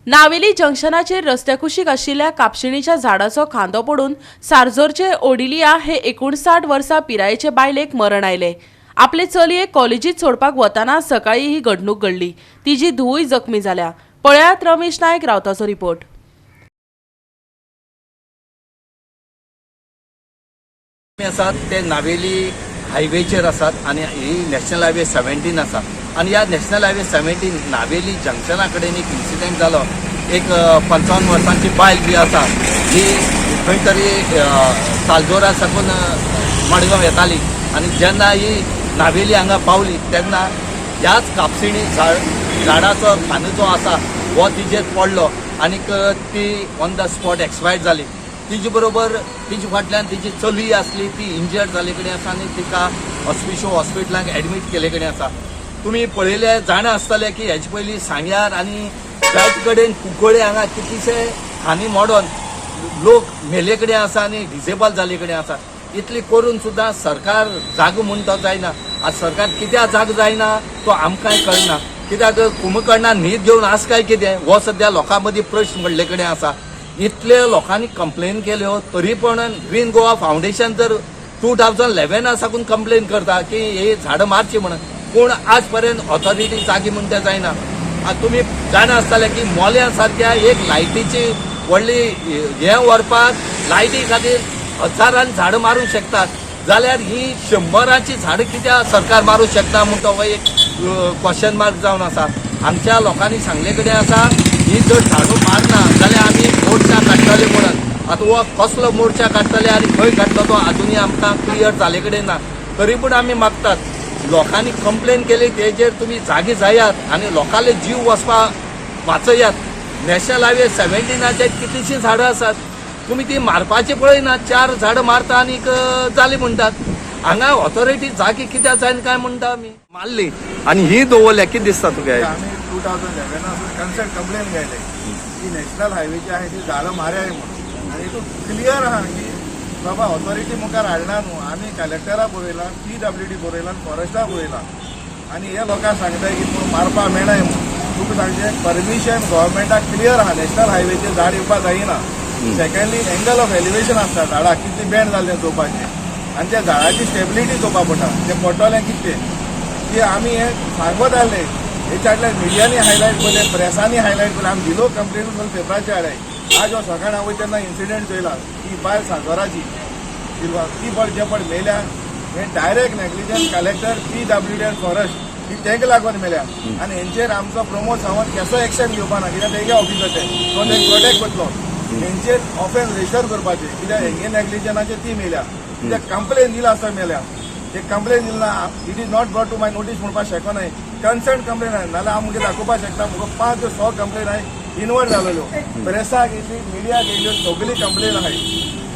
नावेली जंक्शनाचेर रस्त्या कुशीक आशिल्ल्या कापशिणीच्या झाडाचो खांदो पडून सारजोरचे ओडिलिया हे 59 वर्सां पिरायेचे बायलेक मरण आयले। आपले चलयेक कॉलेजीत सोडपाक वतना सकाळी ही घडणूक घडली। तिची धूय जखमी जाल्या। पळयात रमेश नायक रावताचो रिपोर्ट। आसात ते नावेली हायवेचेर आसात आनी ही नॅशनल हायवे 17 आसा आनी ह्या नॅशनल हायवे 17 नावेली जंक्शना कडेन एक इन्सिडेंट जालो। एक 55 वर्सांची बायल जी आसा ही खंय तरी सालजोरा साकून मडगांव येताली आनी जेन्ना ही नावेली हांगा पावली तेन्ना ह्याच कापसिणी झाडाचो खांदो जो आसा हो तिजेर पडलो आनीक ती ऑन द स्पॉट एक्सपायर्ड जाली। तिचे बरोबर तिचे फाटल्यान तिची चली आसली ती इंजर्ड जाले कडेन आसा आनी तिका ऑस्पिशो हॉस्पिटलांत एडमीट केले कडेन आसा। तुमी पळयले जाणा आसतले की हेजे पयलीं सांग्यार आनी त्याच कडेन कुंकळे हांगा कितलीशे खांदी मोडोन लोक मेले कडेन आसा आनी डिसेबल जाले कडेन आसा। इतली करून सुद्दां सरकार जागो म्हूण तो जायना। आज सरकार कित्याक जागो जायना तो आमकांय कळना। कित्याक कुंभकर्णान न्हीद घेवन आस काय कितें हो सद्या लोकां मदीं प्रश्न घडले कडेन आसा। इतले लोकांनी कंप्लेन केल्यो तरी पण ग्रीन गोवा फाउंडेशन तर 2011 साकून कंप्लेन करता की हे झाडां मारची म्हणून, पूण आज पर्यंत ऑथॉरिटी जागी म्हूण ते जायना। आज तुमी जाणा आसतले की मोल्या सारक्या एक लायटीची व्हडली हे व्हरपाक लायटी खातीर हजारांनी झाडां मारूंक शकतात, जाल्यार ही 100ची झाडां कित्याक सरकार मारूंक शकता म्हूण तो एक क्वेश्चन मार्क जावन आसा। आमच्या लोकांनी सांगले कडेन आसा ही जर झाडू मारना जाल्यार आमी मोर्चा काडटले म्हणून। आतां हो कसलो मोर्चा काडटले आनी खंय काडटलो तो अजुनूय आमकां क्लियर जाले कडेन ना। तरी पूण आमी मागतात लोकांनी कंप्लेन केली तेजेर तुमी जागी जायात आनी लोकांले जीव वचपाक वाचयात। नॅशनल हायवे 17 कितलीशीं झाडां आसात, तुमी ती मारपाची पळयनात। 4 झाडां मारता आनीक जाली म्हणटात। हांगा ऑथॉरिटी जागी कित्याक जायना काय म्हणटा आमी मारली आनी ही दवरल्या। कितें दिसता तुका? आम्ही 2011 कन्सर्ट कंप्लेन घ्यायले की नॅशनल हायवेची आहे ती झाडं मारयाय म्हणून आणि तो क्लियर आहा की बाबा ऑथॉरिटी मुखार हाडना न्हू। आमी कलेक्टरा बरयला, PWD बरयला, फॉरेस्टा बरयला आनी हे लोकांक सांगताय की तुका मारपा मेळनाय म्हणून। तुका सांगचे परमिशन गव्हर्मेंटाक क्लियर आहा नॅशनल हायवेचेर झाड येवपा जायना। सेकंडली एंगल ऑफ एलिवेशन आसता झाडां कितली बँड जाल्ले चोवपाचें आनी त्या झाडाची स्टेबिलिटी चोवपा पडटा ते पडटलें कितें की आमी हे सांगत आसले। हेच्यातल्यान मिडियांनी हायलायट केले, प्रेसांनी हायलायट केले, आमी दिलो कंप्लेन करून पेपराचेर हाडाय। आज हो सकाळी हांव तेन्ना इन्सिडेंट चोयला की बायल सागराची ती पड जे पड मेल्या हे डायरेक्ट नेग्लिजन्स कलेक्टर, PWD आनी फॉरेस्ट ही तेंका लागून मेल्या आनी हेंचेर आमचो प्रमोद सावंत केसो एक्शन घेवपा ना कित्याक तेगे ऑफिसाचे तो एक प्रोटेक्ट करतलो। हेंचेर ऑफेन्स रजिस्टर करपाचे कित्याक हेंगे नेग्लिजन्साचेर ती मेल्या कित्याक कंप्लेन दिला आसता मेल्या। ते कंप्लेन दिला it is not brought to my notice म्हणपाक शकना। कन्सर्न कंप्लेन आहे नाल्यार हांव मुगे दाखोवपाक शकता। मुगो 5 ते 6 कंप्लेन आहे इनवर्ट जालेल्यो, प्रेसाक येयली, मिडियाक येयल्यो, सगळी कंप्लेन आहाय।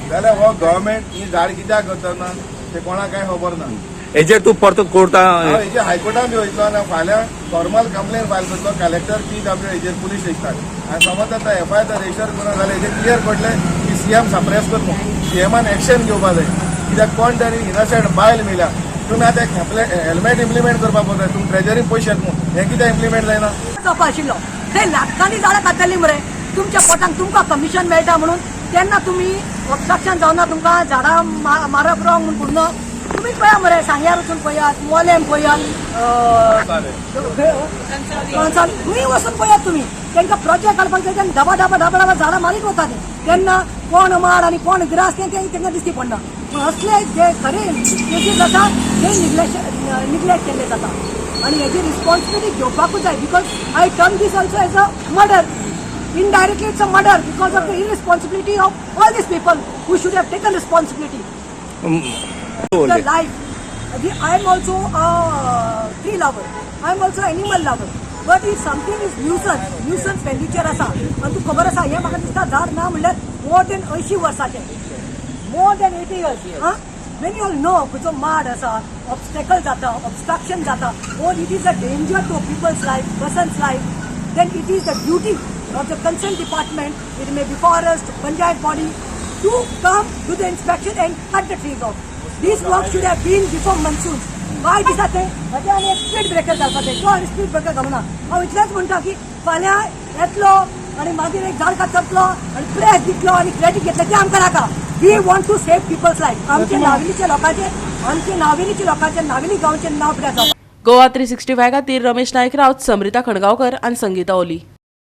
जाल्यार हो गव्हर्मेंट ही झाड कित्याक करतना ते कोणाक कांय खबर ना। हेजेर तूं परतो कोर्टा हेजेर हायकोर्टान बी वयतलो आनी फाल्यां फॉर्मल कंप्लेन फायल करतलो कलेक्टर, PWD हेजेर पुलीस स्टेशनाक आनी समज आतां FIR रजिस्टर करून जाल्यार हेजेर क्लियर पडले की CM सप्रेस करता, CMान एक्शन घेवपा जाय कित्याक कोण तरी इनोसेंट बायल मेल्या। तुम्ही आता हेल्मेट इम्प्लिमेंट करपाक पडटा, तुमी ट्रेजरीन पयशे येत न्हू हे कित्याक इम्प्लिमेंट जायना? चोप आशिल्लो थंय लाखांनी झाडां काडटली मरे तुमच्या पोटांक तुमकां कमिशन मेळटा म्हणून तेन्ना तुमी ऑब्स्ट्रक्शन जावना तुमकां झाडां मारप रॉंग म्हणून पुर्ण तुमी पळया मरे सांग्यार वचून पळयात, मोलेम पळयात, खंय वचून पळयात तुमी तांकां प्रोजेक्ट काडपाक तेंच्यान डबा झाडां मारीत वता तेन्ना कोण माड आनी कोण ग्रास तें तांकां दिसती पडना। पूण असले जे खरे केसीस आसा ते निग्लेक्ट केल्ले जाता आनी हेजी रिस्पॉन्सिबिलिटी घेवपाकूच जाय because I turn this also as a murder. Indirectly it's a murder because of the irresponsibility of all these people who should have taken responsibility. The life. I am also a tree lover. I am also animal lover. But if something is nuisance venture asa, and tu खबर आसा हे म्हाका दिसता झाड ना म्हणल्यार more than 80 Versace, more than 80 years. When you all know जो माड आसा, obstacle जाता, obstruction जाता, or it is a danger to people's life, person's life, then it is the duty of the concerned department, it may be forest, panchayat body, to come to the inspection and cut the trees off. These works should have been before monsoons. Why दिसता ते? म्हणजे आनी एक speed breaker घालपाक जाय, तो speed breaker घालूना। हांव इतलेंच म्हणटा की फाल्यां येतलो आणि मागीर एक झाड कातलो आणि प्रेस दितलो आणि क्रेडीट घेतलं ते आमकां नाका. We want to save peoples life. आमचे नावेलीचे लोकांचे नावेली गांवचे नाव कित्याक जावपाक. गोवा 365 खातीर रमेश नायक रावत, समृता खणगांवकर आनी संगीता ओली.